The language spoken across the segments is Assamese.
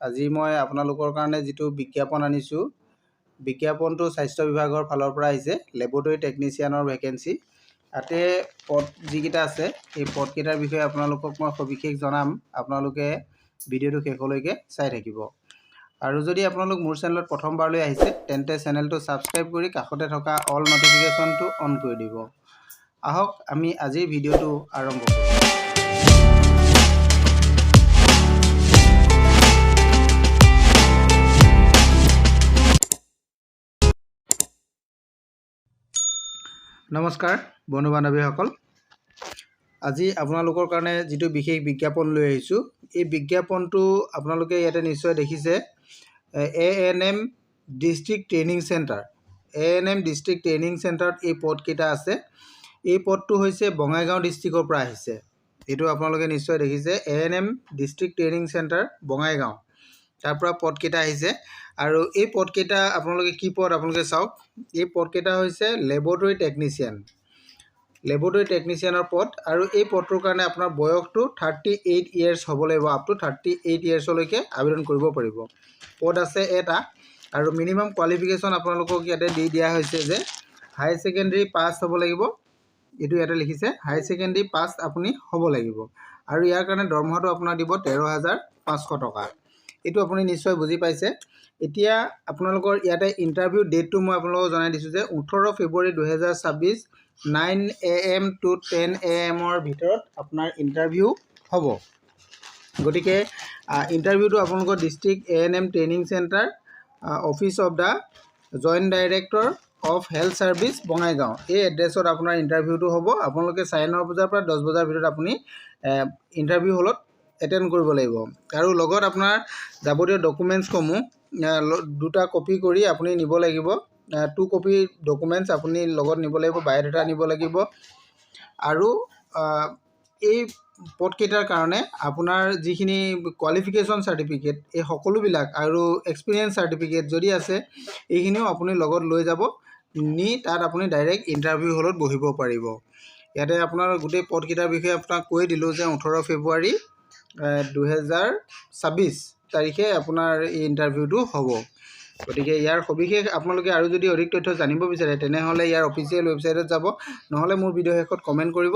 আজি মই আপোনালোকৰ কাৰণে যিটো বিজ্ঞাপন আনিছোঁ, বিজ্ঞাপনটো স্বাস্থ্য বিভাগৰ ফালৰ পৰা আহিছে, লেবৰেটৰী টেকনিচিয়ানৰ ভেকেঞ্চি। তাতে পদ যিকেইটা আছে এই পদকেইটাৰ বিষয়ে আপোনালোকক মই সবিশেষ জনাম। আপোনালোকে ভিডিঅ'টো শেষলৈকে চাই থাকিব। আৰু যদি আপোনালোক মোৰ চেনেলত প্ৰথমবাৰলৈ আহিছে তেন্তে চেনেলটো ছাবস্ক্ৰাইব কৰি কাষতে থকা অল নটিফিকেশ্যনটো অন কৰি দিব। আহক আমি আজিৰ ভিডিঅ'টো আৰম্ভ কৰোঁ। নমস্কাৰ বন্ধু বান্ধৱীসকল, আজি আপোনালোকৰ কাৰণে যিটো বিশেষ বিজ্ঞাপন লৈ আহিছোঁ, এই বিজ্ঞাপনটো আপোনালোকে ইয়াতে নিশ্চয় দেখিছে। ANM district training centre, ANM district training চেণ্টাৰত এই পদকেইটা আছে। এই পদটো হৈছে বঙাইগাঁও ডিষ্ট্ৰিক্টৰ পৰা আহিছে। এইটো আপোনালোকে নিশ্চয় দেখিছে, ANM district training centre Bongaigaon, তাৰ পৰা পদকেইটা আহিছে। আৰু এই পদকেইটা আপোনালোকে কি পদ আপোনালোকে চাওক। এই পদকেইটা হৈছে লেবৰেটৰী টেকনিচিয়ানৰ পদ। আৰু এই পদটোৰ কাৰণে আপোনাৰ বয়সটো 38 ইয়াৰ্ছ হ'ব লাগিব। আপ টু 38 ইয়াৰ্ছলৈকে আবেদন কৰিব পাৰিব। পদ আছে এটা। আৰু মিনিমাম কোৱালিফিকেশ্যন আপোনালোকক ইয়াতে দিয়া হৈছে যে হাই ছেকেণ্ডেৰী পাছ হ'ব লাগিব। এইটো ইয়াতে লিখিছে, হাই ছেকেণ্ডেৰী পাছ আপুনি হ'ব লাগিব। আৰু ইয়াৰ কাৰণে দৰমহাটো আপোনাৰ দিব 13,500 টকা। এইটো আপুনি নিশ্চয় বুজি পাইছে। এতিয়া আপোনালোকৰ ইয়াতে ইণ্টাৰভিউ ডেটটো মই আপোনালোকক জনাই দিছোঁ যে 18 ফেব্ৰুৱাৰী 2026 9 AM to 10 AM ভিতৰত আপোনাৰ ইণ্টাৰভিউ হ'ব। গতিকে ইণ্টাৰভিউটো আপোনালোকৰ district ANM training centre, office of the joint director of health service Bongaigaon, এই এড্ৰেছত আপোনাৰ ইণ্টাৰভিউটো হ'ব। আপোনালোকে 9:30 বজাৰ পৰা 10 বজাৰ ভিতৰত আপুনি ইণ্টাৰভিউ হলত এটেণ্ড কৰিব লাগিব। আৰু লগত আপোনাৰ যাৱতীয় ডকুমেণ্টছসমূহ 2টা কপি কৰি আপুনি নিব লাগিব। 2 কপি ডকুমেণ্টছ আপুনি লগত নিব লাগিব, বায়'ডাটা নিব লাগিব। আৰু এই পদকেইটাৰ কাৰণে আপোনাৰ যিখিনি কোৱালিফিকেশ্যন চাৰ্টিফিকেট এই সকলোবিলাক আৰু এক্সপিৰিয়েঞ্চ চাৰ্টিফিকেট যদি আছে এইখিনিও আপুনি লগত লৈ যাব। নি তাত আপুনি ডাইৰেক্ট ইণ্টাৰভিউ হলত বহিব পাৰিব। ইয়াতে আপোনাৰ গোটেই পদকেইটাৰ বিষয়ে আপোনাক কৈ দিলোঁ যে 18 ফেব্ৰুৱাৰী 2026 তাৰিখে আপোনাৰ এই ইণ্টাৰভিউটো হ'ব। গতিকে ইয়াৰ সবিশেষ আপোনালোকে আৰু যদি অধিক তথ্য জানিব বিচাৰে তেনেহ'লে ইয়াৰ অফিচিয়েল ৱেবছাইটত যাব, নহ'লে মোৰ ভিডিঅ' শেষত কমেণ্ট কৰিব।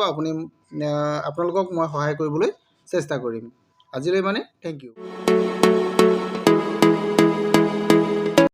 আপোনালোকক মই সহায় কৰিবলৈ চেষ্টা কৰিম। আজিলৈ থেংক ইউ।